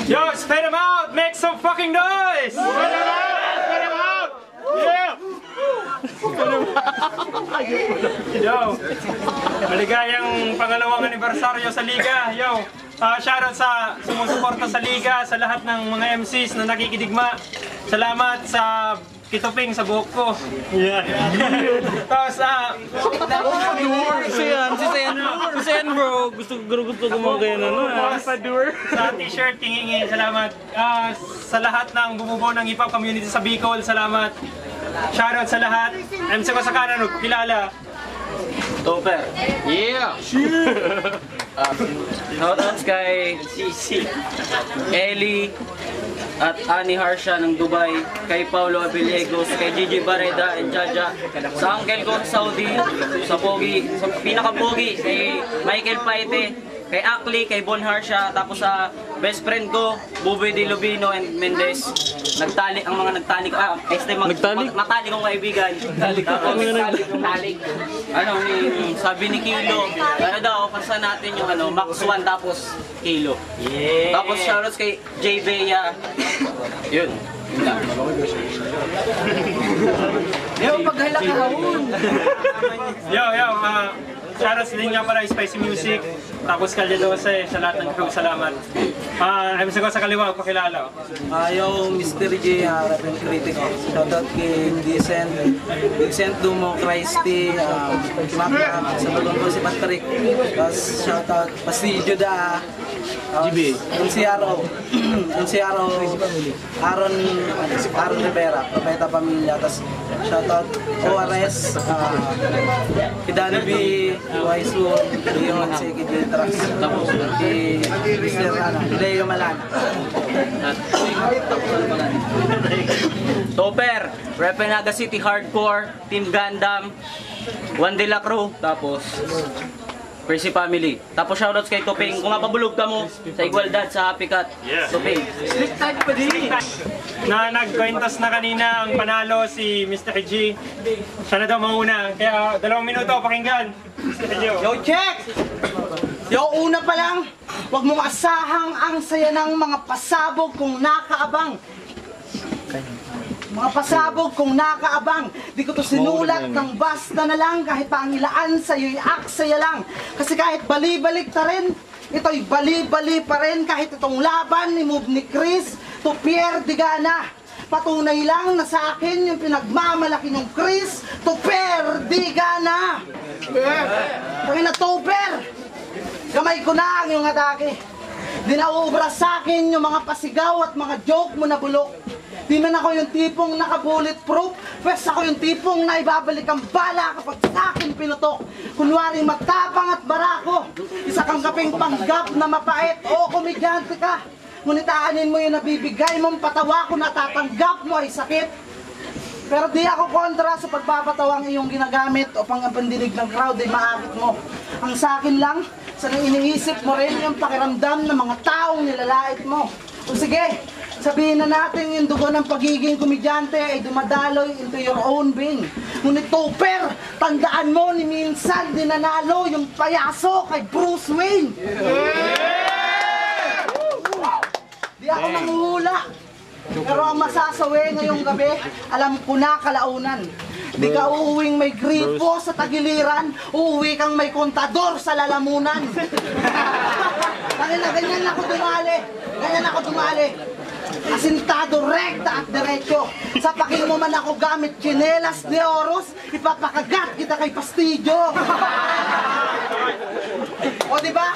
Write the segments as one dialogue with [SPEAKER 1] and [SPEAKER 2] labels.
[SPEAKER 1] Yo, spit him out! Make some fucking noise! Spit him out! Spit him out! Yeah! Yo! Maligayang pangalawang anibersaryo sa Liga. Yo! Shoutout sa sumusuporta sa Liga, sa lahat ng mga MCs na nakikidigma. Salamat sa kitoping sa buhok ko. Yeah. Tapos,
[SPEAKER 2] Si Sen bro, gusto ko mga ganyan
[SPEAKER 1] sa t-shirt, hingi, salamat. Sa lahat ng bumubuo ng hip-hop community sa Bicol, salamat. Shoutout sa lahat. MC ko sa kanan, kilala.
[SPEAKER 2] Topper. Yeah! Shoutouts kay Ellie at Ani Harsha ng Dubai, kay Paulo Abiliegos, kay Gigi Barreda and Jaja, sa uncle ko sa Saudi, sa Pogi, sa pinaka-Pogi, kay Michael Paite, kay Akli, kay Bon Harsha, tapos sa best friend ko, Buboy Di Lubino and Mendez. Nagtalik ang mga nagtalik, matalik kong kaibigan. Tapos sabi ni Kilo, ano daw, pansan natin yung Max 1 tapos Kilo. Yeah. Tapos shoutouts kay J. Bea. Yun.
[SPEAKER 3] Yo, paghala ka raon.
[SPEAKER 1] Yo, shoutouts din nga pala Spicy Music, tapos Kalye 12, sa lahat ng crew, salamat. MC ko sa kaliwa, pakilala.
[SPEAKER 3] Yo, Mr. J, rap and critic. Shoutout kay Vincent Dumo, Christy, Maka, sa tulong ko si Patrick. Tapos shoutout Pasillo da. GB. NCRO, Aaron Rivera, Propeta Pamilya. Tapos shoutout ORS, Kidani B, Wise Wood, Leon, Seki Trax, tapos kay Mr. Leo Malan.
[SPEAKER 2] Topper, Repenaga City Hardcore, Team Gundam, Juan de la Cruz, tapos Percy Family. Tapos shoutouts kay Topeng, kung mapabulog ka mo sa Igualdad, sa Happy Cat, Topeng.
[SPEAKER 3] Slick type pa din.
[SPEAKER 1] Na nagkwentas na kanina ang panalo si Mr. G. Siya na daw mauna, kaya 2 minuto pakinggan. Mr. G.
[SPEAKER 3] Yo, check! Yo, una pa lang, huwag mong asahang ang saya ng mga pasabog kung nakaabang. Mga pasabog kung nakaabang, di ko to sinulat ng basta na lang, kahit pa ang ilaan sa'yo'y aksaya lang. Kasi kahit bali-balik ta rin, ito'y bali-bali pa rin. Kahit itong laban ni Move ni Chris, to Pierre Digana. Patunay lang na sa akin yung pinagmamalaki ng Chris, to Pierre Digana. Kaya na Topper, kamay ko na ang iyong atake. Di nauubra sa akin yung mga pasigaw at mga joke mo na bulok. Di man ako yung tipong naka-bulletproof, pwes ako yung tipong naibabalik ang bala kapag sa akin pinutok. Kunwari matapang at barako, isa kang kaping panggap na mapait, o komedyante ka. Ngunit aanin mo yung nabibigay mong patawa kung natatanggap mo ay sakit. Pero di ako kontra sa pagpapatawang iyong ginagamit o pandinig ng crowd ay maakit mo. Ang sa akin lang, sana iniisip mo rin yung pakiramdam ng mga taong nilalait mo. O sige, sabihin na natin yung dugo ng pagiging komedyante ay dumadaloy into your own being. Ngunit Topper, tandaan mo ni minsan dinanalo yung payaso kay Bruce Wayne. Di ako nanguhula. Pero ang masasawi ngayong gabi, alam ko na kalaunan. Di ka uuwing may gripo sa tagiliran, uuwi kang may kontador sa lalamunan. Ganyan ako dumali. Asintado, rekta at diretso. Sa paking mo man ako gamit tsinelas de oros, ipapakagat kita kay Pastillo. O diba?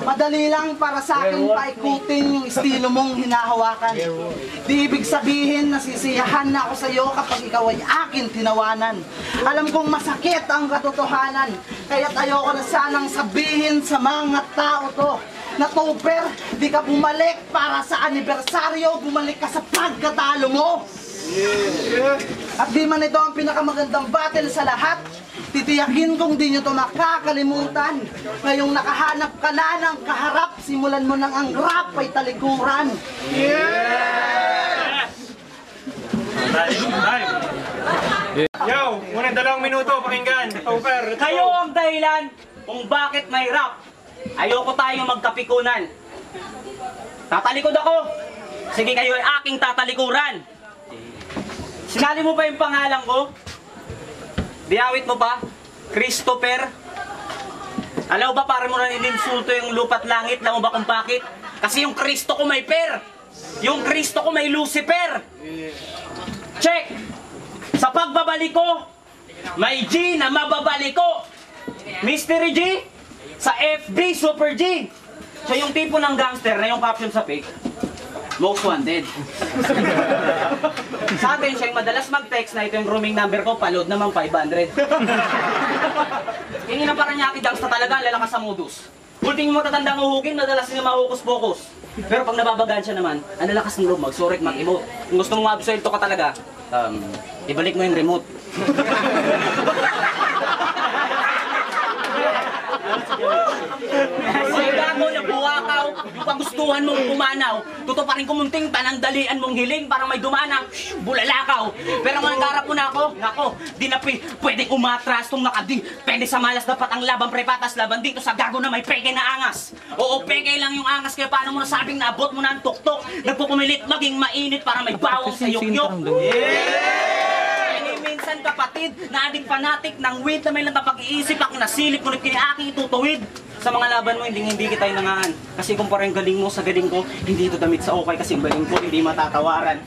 [SPEAKER 3] Madali lang para sa akin paikutin yung estilo mong hinahawakan. Di ibig sabihin na sisiyahan na ako sa iyo kapag ikaw ay akin tinawanan. Alam kong masakit ang katotohanan, kaya't ayoko na sanang sabihin sa mga tao to. na Topper, di ka bumalik para sa anibersaryo, bumalik ka sa pagkatalo mo. At di man ito ang pinakamagandang battle sa lahat, titiyakin kong di nyo ito makakalimutan. Ngayong nakahanap ka na ng kaharap, simulan mo nang ang rap ay talikuran.
[SPEAKER 1] Time. Yo, unang 2 minuto, pakinggan. Topper.
[SPEAKER 2] Kayo ang dahilan kung bakit may rap. Ayoko tayong magkapikunan. Tatalikod ako. Sige, kayo ay aking tatalikuran. Sinali mo pa yung pangalan ko? Diawit mo pa? Christopher? Alam mo ba, para mo na ininsulto yung lupa't langit? Alam mo ba kung bakit? Kasi yung Kristo ko may per. Yung Kristo ko may Lucifer. Check! Sa pagbabalik ko, may G na mababalik ko. Mystery G, sa FB, Super G. So yung tipo ng gangster na yung caption sa pic, most wanted. Sa atin, siya yung madalas mag-text na ito yung roaming number ko, paload naman 500. Yung inang Paranaque gangsta talaga, lalakas sa modus. Ulting mo matatandang uhugin, madalas nila mahukus-pokus. Pero pag nababagaan siya naman, ang lalakas ng loob, mag-sorry, mag-emote. Kung gusto mong ma-absuelto ka talaga, ibalik mo yung remote. Sige gago na buwakaw, yung kagustuhan mong pumanaw, totoo pa rin kumunting panandalian mong hiling para may dumana, bulalakaw. Pero kung nagkarap mo na ako, nako, di na pwedeng umatras tong nakadi. Pwede sa malas dapat ang laban prepatas, laban dito sa gago na may peke na angas. Oo, peke lang yung angas, kaya paano mo nasabing naabot mo na ang tuktok, nagpupumilit maging mainit para may bawang sa yukyok. Minsan kapatid, na-addict fanatic ng weed na may lang kapag-iisip ako nasilip, ngunit kaya aking itutuwid. Sa mga laban mo, hindi kita inangaan. Kasi kumpara yung galing mo sa galing ko, hindi ito damit sa okay kasi yung galing ko hindi matatawaran.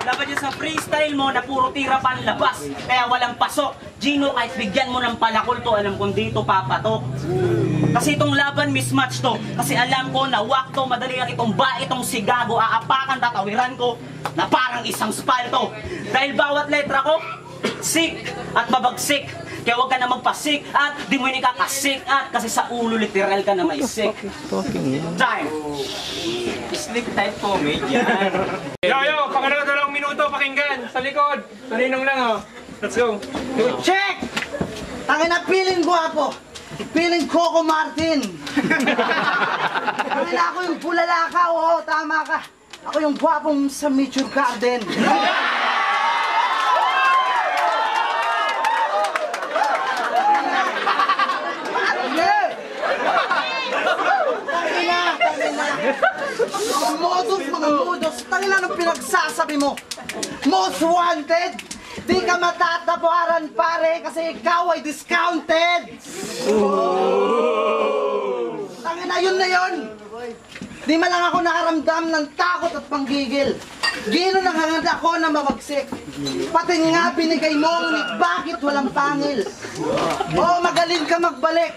[SPEAKER 2] Laban yun sa freestyle mo na puro tira panlabas, kaya walang pasok. Gino, kahit bigyan mo ng palakol to, alam kong dito papatok. Kasi itong laban mismatch to, kasi alam ko na wak to, madali lang itong itong si Gago, aapakan, tatawiran ko na parang isang spalto. Dahil bawat letra ko, sick at mabagsik. Kaya huwag ka na magpasik at di mo yung ikakasik at kasi sa ulo literal ka na may sick. Time! Sleep type comedy yan.
[SPEAKER 1] Yo, pangalawa 2 minuto, pakinggan. Sa likod. Salinong lang, oh. Let's go.
[SPEAKER 3] Check! Tangin na piling guwapo. Piling Coco Martin. Tangin na ako yung bulalakaw, oo, tama ka. Ako yung guwapong sa Mature Garden. Mga modus, tangina nung pinagsasabi mo. Most wanted, di ka matatabaran pare kasi ikaw ay discounted. Tangina yun na yun. Di man lang ako nakaramdam ng takot at panggigil. Gino nangangad ako na mabagsik. Pati nga binigay mo, ngunit bakit walang pangil? Oh, magaling ka magbalik.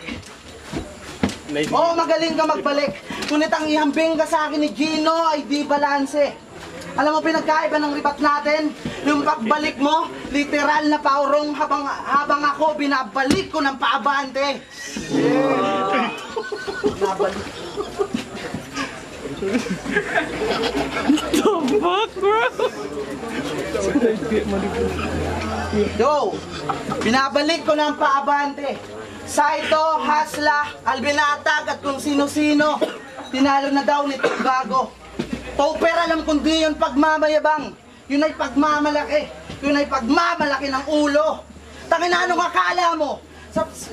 [SPEAKER 3] Oo, magaling ka magbalik. Ngunit ang ihambing ka sa akin ni Gino ay di balanse. Alam mo, pinagkaiba ng ribat natin, yung pagbalik mo, literal na paurong habang ako binabalik ko ng paabante. Nabalik.
[SPEAKER 1] The fuck, bro?
[SPEAKER 3] Yo, binabalik ko ng paabante. Saito, Hasla, Albinatag at kung sino-sino, tinalo na daw nito Gago. Topper, alam kong di yun pagmamayabang. Yun ay pagmamalaki. Yun ay pagmamalaki ng ulo. Tangina, anong akala mo?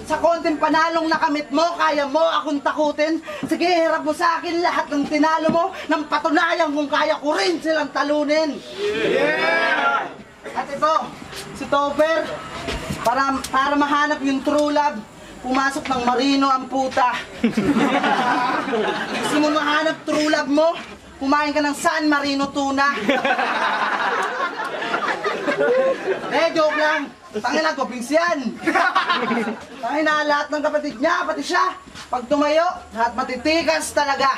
[SPEAKER 3] Sa konting panalong nakamit mo, kaya mo akong takutin? Sige, hirap mo sa akin lahat ng tinalo mo nang patunayan kung kaya ko rin silang talunin. Yeah! At ito, si Topper, para mahanap yung true love, pumasok ng Marino ang puta. Gusto mo mahanap true love mo? Kumain ka ng San Marino tuna. Joke lang. Tangina, kopings yan. Tangina, lahat ng kapatid niya, pati siya. Pag tumayo, lahat matitikas talaga.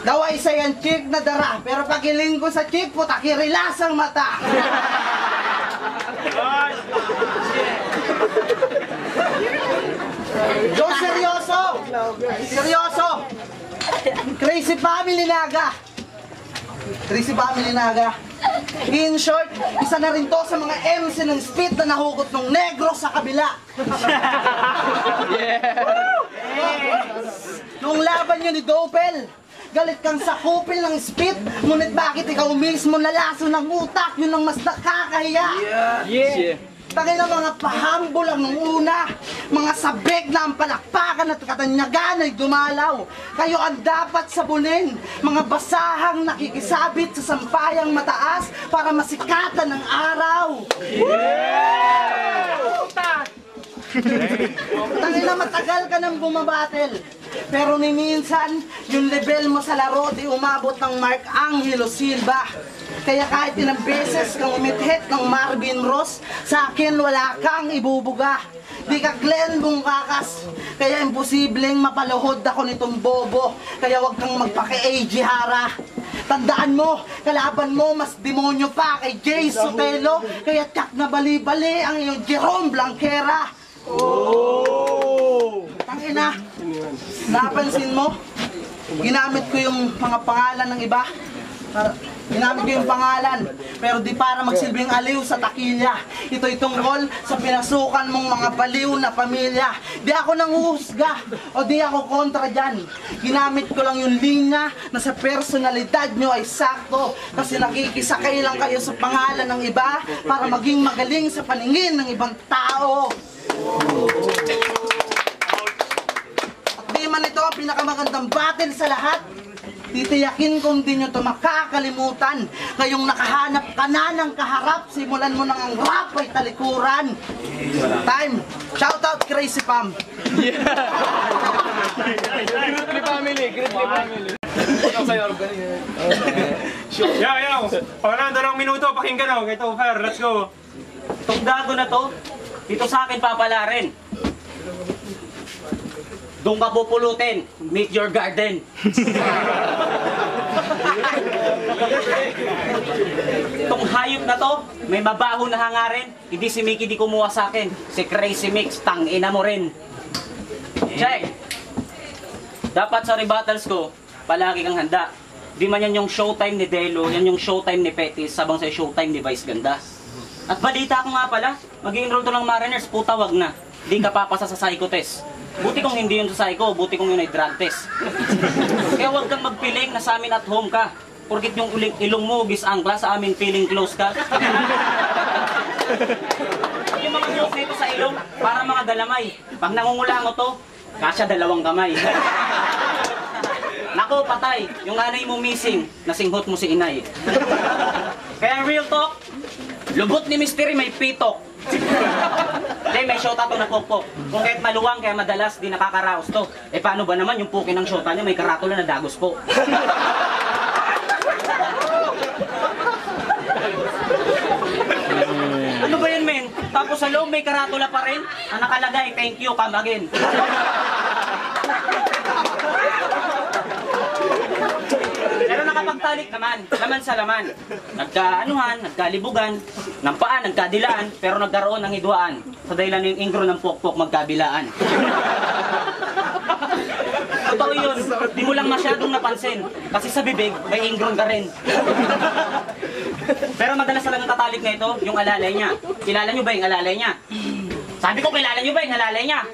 [SPEAKER 3] Daw ay isa yan chick na dara. Pero pag iling ko sa chick, puta, kirilas ang mata. Joe, seryoso! Seryoso! Crazy Family Naga! Crazy Family Naga. In short, isa na rin to sa mga MC ng Speed na nahugot ng negro sa kabila. Nung laban nyo ni Dopel, galit kang sakupil ng Speed, ngunit bakit ikaw mismo nalaso ng utak? Yun ang mas nakakahiya. Tangin na mga pahambol ang una, mga sabik na ang palakpakan at katanyagan ay dumalaw. Kayo ang dapat sabunin, mga basahang nakikisabit sa sampayang mataas para masikatan ng araw. Tangin na matagal ka nang bumabatel, pero ni minsan, yung level mo sa laro di umabot ng Mark Angelo Silva. Kaya kahit ilang beses kang umithit ng Marvin Ross, sa akin wala kang ibubuga. Di ka Glenn Bungkakas, kaya imposibleng mapaluhod ako nitong bobo. Kaya wag kang magpaka-AG Hara. Tandaan mo, kalaban mo mas demonyo pa kay Jay Sotelo. Kaya tiyak na bali-bali ang iyong Jerome Blanquera. Tangina, napansin mo? Ginamit ko yung mga pangalan ng iba. Ginamit ko yung pangalan, pero di para magsilbing aliw sa takilya. Ito'y tungkol sa pinasukan mong mga baliw na pamilya. Di ako nanguhusga o di ako kontra dyan. Ginamit ko lang yung linya na sa personalidad nyo ay sakto. Kasi nakikisakay lang kayo sa pangalan ng iba para maging magaling sa paningin ng ibang tao. At di man ito ang pinakamagandang battle sa lahat, titiyakin kung di nyo ito makakalimutan. Ngayong nakahanap ka na ng kaharap, simulan mo nang ang rap ay talikuran. Time! Shoutout Crazy Pam!
[SPEAKER 4] Grizzly family, Grizzly family.
[SPEAKER 1] Yo! Pagkalang 2 minuto, pakinggan o. Kay Topher, let's go.
[SPEAKER 2] Itong gago na to, dito sa akin papalarin. Doon ka pupulutin, meet your garden. Itong hayop na to, may mabaho na hangarin. Hindi si Mickey di kumuha sa akin. Si Crazy Mix, tangina mo rin. Check! Dapat sa rebuttals ko, palagi kang handa. Di man yan yung showtime ni Delo, yan yung showtime ni Petis, sabang sa showtime ni Vice Ganda. At balita ko nga pala, mag-i-enroll to ng Mariners, puta wag na. Di ka papasa sa psycho test. Buti kung hindi yun sa psycho, buti kung yun ay drug test. Kaya huwag kang magpiling na sa amin at home ka. Porkit yung ilong mo, gis-angkla, sa amin feeling close ka. Yung mga joke nito sa ilong, para mga dalamay. Pag nangungulango to, kasya 2 kamay. Nako, patay. Yung nanay mo missing, nasinghot mo si inay. Kaya real talk, lubot ni Mystery may pitok. Hindi, may shota to na pokpok. Kung kahit maluwang, kaya madalas di nakakaraos to. Eh paano ba naman yung puki ng shota niya may karatula na dagos po? Ano ba yan, men? Tapos sa loob may karatula pa rin? Ang nakalagay, thank you, come again. Pero nakapagtalik naman, laman sa laman. Nagkaanuhan, nagkalibugan, ng paa, nagkadilaan, pero nagkaroon ng hidwaan. Sa dahilan yung ingro ng pokpok magkabilaan. Totoo yun, di mo lang masyadong napansin. Kasi sa bibig, may ingron ka rin. Pero madalas talagang tatalik na ito, yung alalay niya. Kilala nyo ba yung alalay niya? Sabi ko, kilala nyo ba yung alalay niya?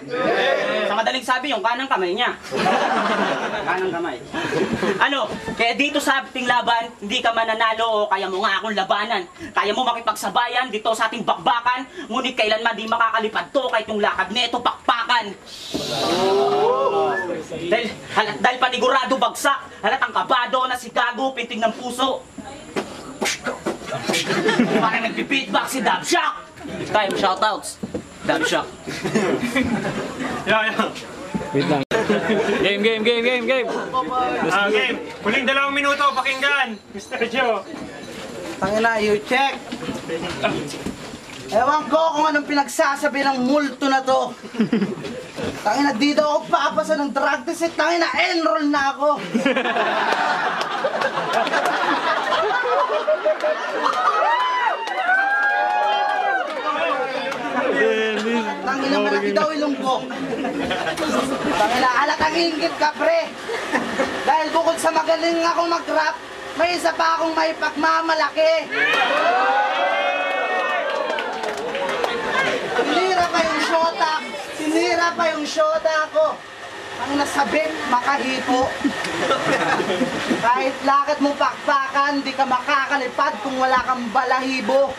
[SPEAKER 2] Sa madaling sabi, yung kanang kamay niya. Kanang kamay. Ano, kaya dito sa ating laban, hindi ka mananalo o kaya mo nga akong labanan. Kaya mo makipagsabayan dito sa ating bakbakan, ngunit kailanman di makakalipad to kahit yung lakad nito pakpakan. Dahil panigurado bagsak, halatang kabado na si Gago, pinting ng puso. Parang nagpipitback si Dabshock. Time, shoutouts. Dabshock.
[SPEAKER 1] Yeah.
[SPEAKER 4] Wait lang. Game.
[SPEAKER 1] Game. Huling 2 minuto, pakinggan. Mr. Joe.
[SPEAKER 3] Tangina, you check. Ewan ko kung anong pinagsasabi ng multo na to. Tangina, dito ako papasa ng drug test. Tangina, enroll na ako. Putang ina, malaki daw ilong ko. Putang ina, halatang inggit ka, pre. Dahil bukod sa magaling ako mag-rap, may isa pa akong may pagmamalaki. Sinira pa yung shota. Sinira pa yung shota ko. Ang nasabit, makahipo. Kahit lakad mo pakpakan, di ka makakalipad kung wala kang balahibo.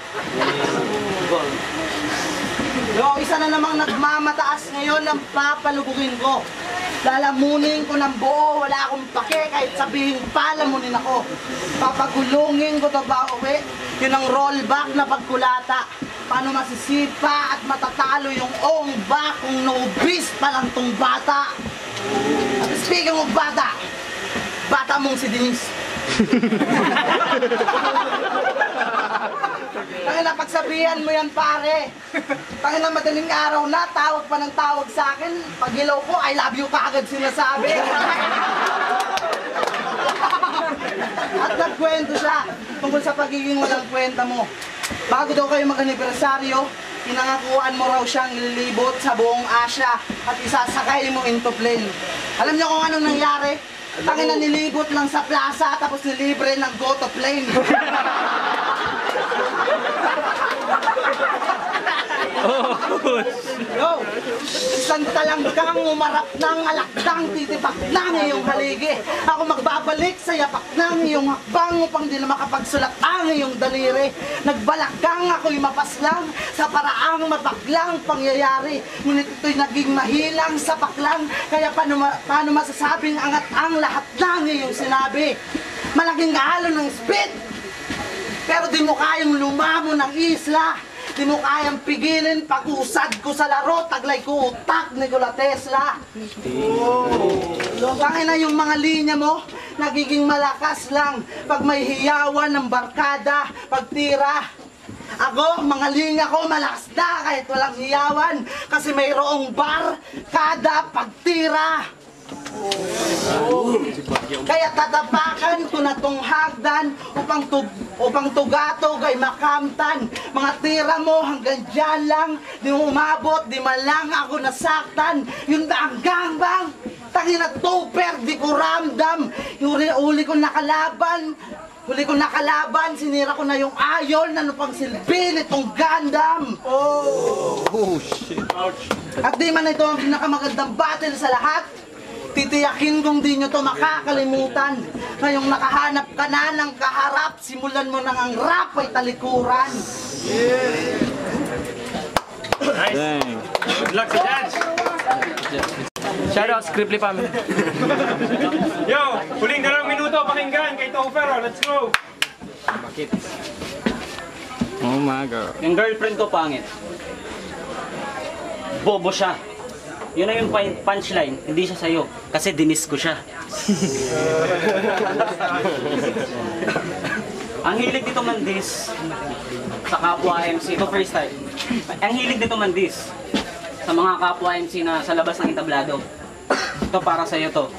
[SPEAKER 3] Yo, isa na namang nagmamataas ngayon ang papalugugin ko. Lalamunin ko ng buo, wala akong pake kahit sabihin palamunin ako. Papagulungin ko to ba uwi? Yun ang rollback na pagkulata. Paano masisipa at matatalo yung ongba kung no-beast pa lang tong bata? At speaking of bata, bata mong si Denise. Tangina, pagsabihan mo yan, pare. Tangina, madaling araw na, tawag pa ng tawag sa akin. Pag ilaw ko, I love you kaagad sinasabi. At nagkwento siya tungkol sa pagiging walang kwenta mo. Bago daw kayo mag-anibersaryo, pinangakuan mo raw siyang ililibot sa buong Asia at isasakay mo into plane. Alam niyo kung anong nangyari? Tangina, nilibot lang sa plaza tapos nilibre ng go to plane. Yo, isang talanggang umarap ng alakdang titipak ng iyong haligi. Ako magbabalik sa yapak ng iyong hakbang upang di na makapagsulat ang iyong daliri. Nagbalakang ako'y mapaslang sa paraang mapaklang pangyayari. Ngunit ito'y naging mahilang sa paklang. Kaya paano masasabing angat ang lahat ng iyong sinabi? Malaking alon ng speed, pero di mo kayang lumamo ng isla. Di mo kayang pigilin pag-usad ko sa laro, taglay ko utak ni Nikola Tesla. Tangina, yung mga linya mo, nagiging malakas lang pag may hiyawan ng barkada, pagtira. Ako, mga linya ko, malakas na kahit walang hiyawan, kasi mayroong bar, kada pagtira. Kaya tatapakan ko na tong hagdan upang tugatog ay makamtan. Mga tira mo hanggang dyan lang, di umabot, di man lang ako nasaktan. Yun ba ang gangbang? Tangina tupper, di ko ramdam. Uli ko nakalaban. Huli ko nakalaban, sinira ko na yung ayol na lupang silbi nitong Gundam.
[SPEAKER 4] Oh, shit.
[SPEAKER 3] At di man ito ang pinakamagandang battle sa lahat. Titiyakin kong di nyo to makakalimutan. Ngayong nakahanap ka na ng kaharap, simulan mo nang ang rap ay talikuran.
[SPEAKER 1] Nice.
[SPEAKER 4] Dang.
[SPEAKER 1] Good luck sa dance.
[SPEAKER 4] Shoutout, Scriptly family.
[SPEAKER 1] Yo, huling 2 minuto, pakinggan kay Tofero. Let's go.
[SPEAKER 4] Oh my God.
[SPEAKER 2] Yung girlfriend ko pangit. Bobo siya. Yun na yung punchline, hindi siya sa'yo. Kasi dinis ko siya. Ang hilig dito mandis sa kapwa MC, ito first time. Ang hilig dito mandis sa mga kapwa MC na sa labas ng entablado. Ito para sa'yo to,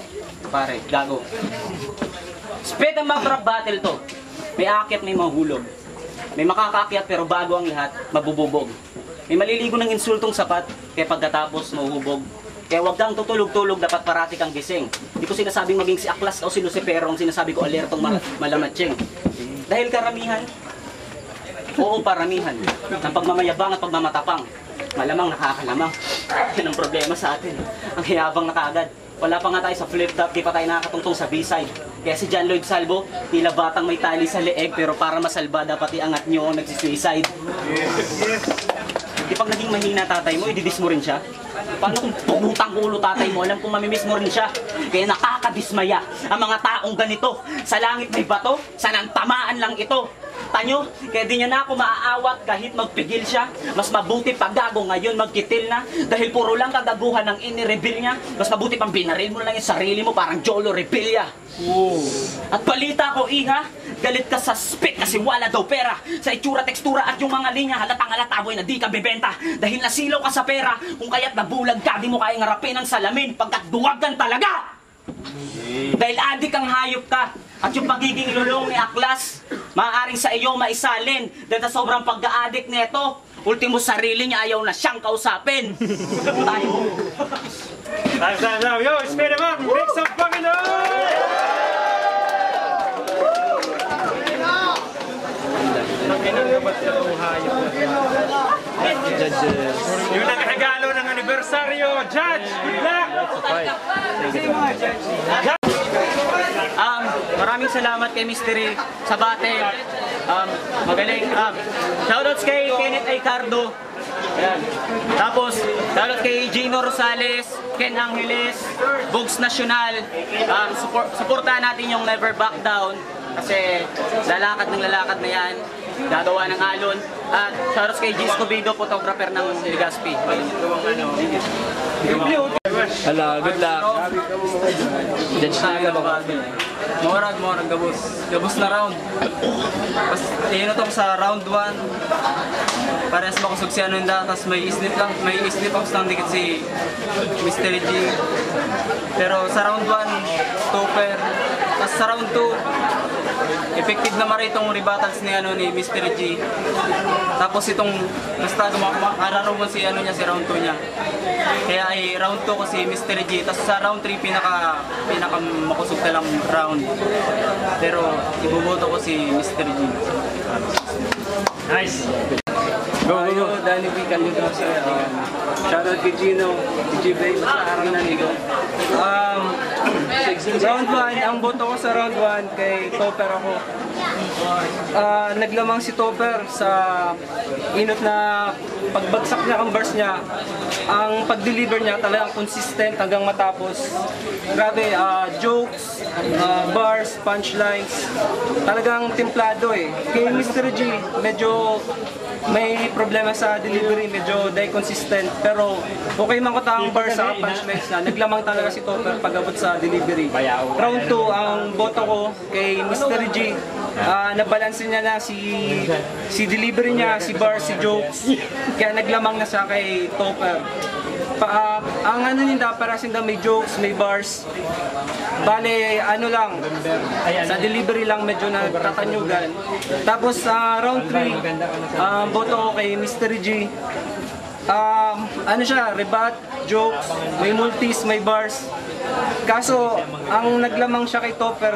[SPEAKER 2] pare, gago. Spit and backdrop battle to. May aakyat, may mahulog. May makakaakyat pero bago ang lahat, mabububog. May maliligo ng insultong sapat, kaya pagkatapos mahuhubog. Kaya wag kang tutulog-tulog, dapat parati kang gising. Hindi ko sinasabing maging si Aklas o si Lucifero, ang sinasabi ko alertong malamatsing. Dahil karamihan, oo paramihan, ng pagmamayabang at pagmamatapang, malamang nakakalamang. Yan ang problema sa atin, ang hiyabang na kaagad. Wala pa nga tayo sa flip-top, di pa tayo nakakatungtong sa B-side. Kaya si John Lloyd Salvo, tila batang may tali sa leeg, pero para masalba dapat iangat nyo ang nagsisuicide. Di pag naging mahina tatay mo, ididis mo rin siya. Paano kung tumutang ulo tatay mo, alam kong mamimiss mo rin siya. Kaya nakakadismaya ang mga taong ganito. Sa langit may bato, sanang tamaan lang ito. Tanyo, kaya di niya na ako maaawat kahit magpigil siya. Mas mabuti pag gago ngayon magkitil na. Dahil puro lang kagaguhan ng inireveal niya. Mas mabuti pang binaril mo lang yung sarili mo parang Jolo Rebilla. At balita ko, iha, galit ka sa spit kasi wala daw pera. Sa itsura, tekstura at yung mga linya, halatang-halata boy na di ka bebenta. Dahil nasilaw ka sa pera, kung kaya't nabulag ka, di mo kayang harapin ang salamin pagkat duwagan talaga. Dahil adik ang hayop ka, At yung pagiging lulong ni Aklas, maaaring sa iyo maisalin dahil sa sobrang pagka-addict nito. Ultimo sarili niya ayaw na siyang kausapin. Tayo.
[SPEAKER 1] Yo, spin them up! Make some fucking noise! Yung nagregalo ng anibersaryo, Judge! Good luck!
[SPEAKER 2] Maraming salamat kay Mystery Sabate. Magaling. Shoutouts kay Kenneth Aicardo. Ayan. Tapos, shoutouts kay Gino Rosales, Ken Angeles, Bugs Nacional. Suportahan natin yung Never Back Down. Kasi lalakad ng lalakad na yan. Gagawa ng alon. At shoutouts kay G. Escobedo, photographer ng Legazpi.
[SPEAKER 4] Hello, good luck. Judge na ba?
[SPEAKER 5] Morag, gabos. Gabos na round. Tapos, inutok sa round 1. Parehas makusog si Anunda. Tapos may snip ups lang dikit si Mr. G. Pero sa round 1, topper. Tapos sa round 2, effective naman rin itong rebuttals ni Mr. G. Tapos itong basta gumakararo mo si si round 2 niya. Kaya ay round 2 ko si Mr. G. Tapos sa round 3 pinaka makusog na lang round. Pero ibuboto ko si Mr. G.
[SPEAKER 1] Nice!
[SPEAKER 5] Go, Danny B. Kandido sa shoutout kay Gino, G. Bay, sa araw na nigo. Round 1, ang boto ko sa round 1 kay Topper ako. Naglamang si Topper sa inot na pagbagsak niya ang verse niya. Ang pag-deliver niya talagang consistent hanggang matapos. Grabe, jokes, bars, punchlines, talagang templado eh. Kay Mr. G, medyo may problema sa delivery, medyo consistent. Pero okay man ko ang bars sa punchlines na. Naglamang talaga si Topper pag-abot sa delivery. Round 2, ang boto ko kay Mr. G. Nabalansin niya na si delivery niya, si bars, si jokes. Kaya naglamang na siya kay Topper. Ang nila, parasin daw may jokes, may bars. Bale, lang, sa delivery lang medyo nagtatanyugan. Tapos sa round 3, boto ko kay Mr. G. Siya, rebut, jokes, may multis, may bars. Kaso, ang naglamang siya kay Topper,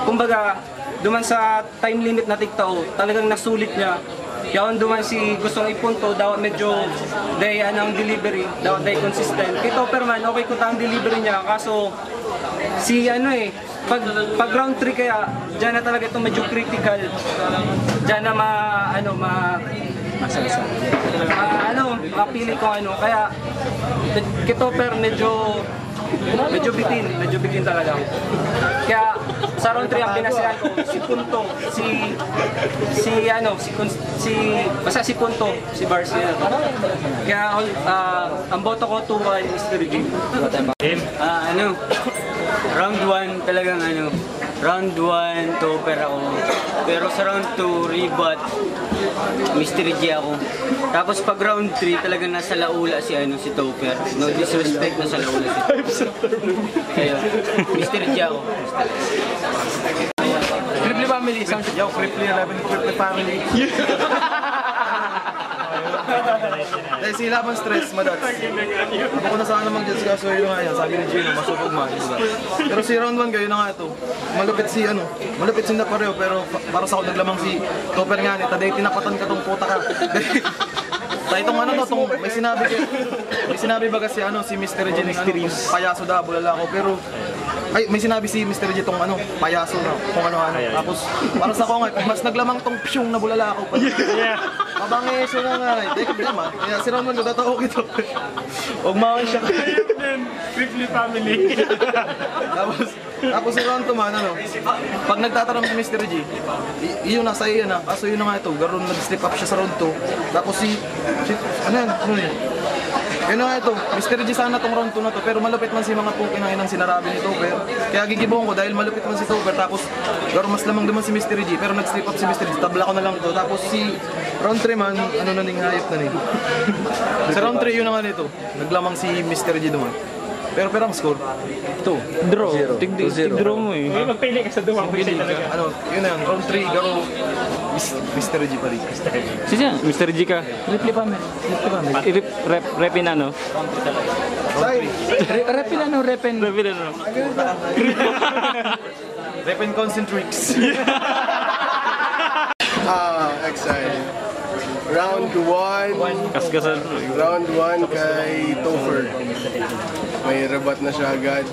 [SPEAKER 5] kumbaga, duman sa time limit na tiktao, talagang nasulit niya. Kaya duman si gustong ipunto, daw medyo ang delivery, daw consistent. Kay Topper man, okay ko ang delivery niya, kaso pag round 3 kaya, dyan na talaga ito medyo critical. Dyan na mapili ko kaya kay Topper medyo bitin talaga. Kaya sa round 3 ang pinasihan ko si Punto, basta si Punto, si Barcia. Kaya ang boto ko 2-1 Mr. G. Round 1 talagang round 1 Topper ako. Pero sa round 2 rebut Mr. G ako. Tapos pag round 3 talagang nasa laula si Topper. No disrespect, nasa laula si Topper. Kaya Mr. G ako.
[SPEAKER 6] Cripply family, isang yo, Cripply 11, Cripply family. Dahil sila bang stress, madats. Ako ko na sana mag-judge ka, so yun nga yan, sabi ni Gino, masupog man. Pero si round 1 kayo na nga ito. Malupit si Napareo, pero para sa ako naglamang si Topper nga, taday tinapatan ka tong puta ka. Tayo itong may sinabi ba kasi si Mr. G ng payaso da, bulala ako, pero may sinabi si Mr. G tong payaso na, kung ano. Tapos, para sa ako nga, mas naglamang tong psyong na bulala ako. Mabangeso na nga, dekap naman. Kaya si Ron Mando, tatawag ito. Huwag mawin siya.
[SPEAKER 1] Cripply family.
[SPEAKER 6] Tapos si Ron Tuman, pag nagtatanong si Mr. G, yun na, sa iyo na. Kaso yun na nga ito, garoon nag-slip up siya sa round 2. Tapos yun na nga ito, Mr. G sana tong round 2 na to, pero malupit man si mga pukin ng inang sinarabi ni Topper. Kaya gigibong ko dahil malupit man si Topper, tapos garoon mas lamang naman si Mr. G, pero nag-slip up si Mr. G, tabla ko na lang to. Tapos si round 3 man, na ning hayop na ni. Sa round 3 yun na nga nito, naglamang si Mr. G duman. Pero ang score.
[SPEAKER 4] Draw. Tig-draw mo eh.
[SPEAKER 1] Ay, magpili ka sa duwang quiz talaga.
[SPEAKER 6] Ano, yun na yun. Round 3, garo. Mr. G pa rin.
[SPEAKER 4] Sige, Mr. G ka. Repli pa, men. Repin ano? Repin ano, repin. Repin ano.
[SPEAKER 6] Repin concentrates.
[SPEAKER 7] Excited. Round 1.
[SPEAKER 4] Kaskasan.
[SPEAKER 7] Round 1 kay Topher. May rebat na siya agad.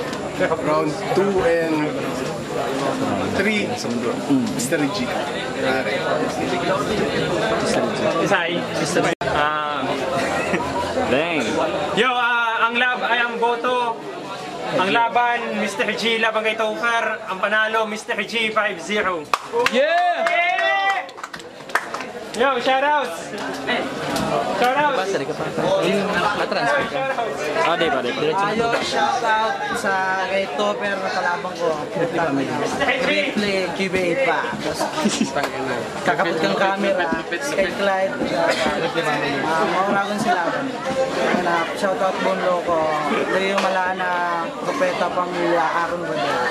[SPEAKER 7] Round 2 and 3, Mr. G.
[SPEAKER 1] Isay.
[SPEAKER 4] Dang.
[SPEAKER 1] Yo, ang boto. Ang laban, Mr. G laban kay Topher. Ang panalo, Mr. G 5-0.
[SPEAKER 4] Yeah!
[SPEAKER 1] Yo, shoutouts! Shoutouts!
[SPEAKER 4] Ah, di ba?
[SPEAKER 3] Ayun, shoutout sa kay Topper na kalabang ko. Replay, QB8 pa. Kakapit kang camera. Kay Clyde. Mauragon sila. Shoutout Bonlo ko. Leo Malana, Propeta Pamilya, Aaron Badal.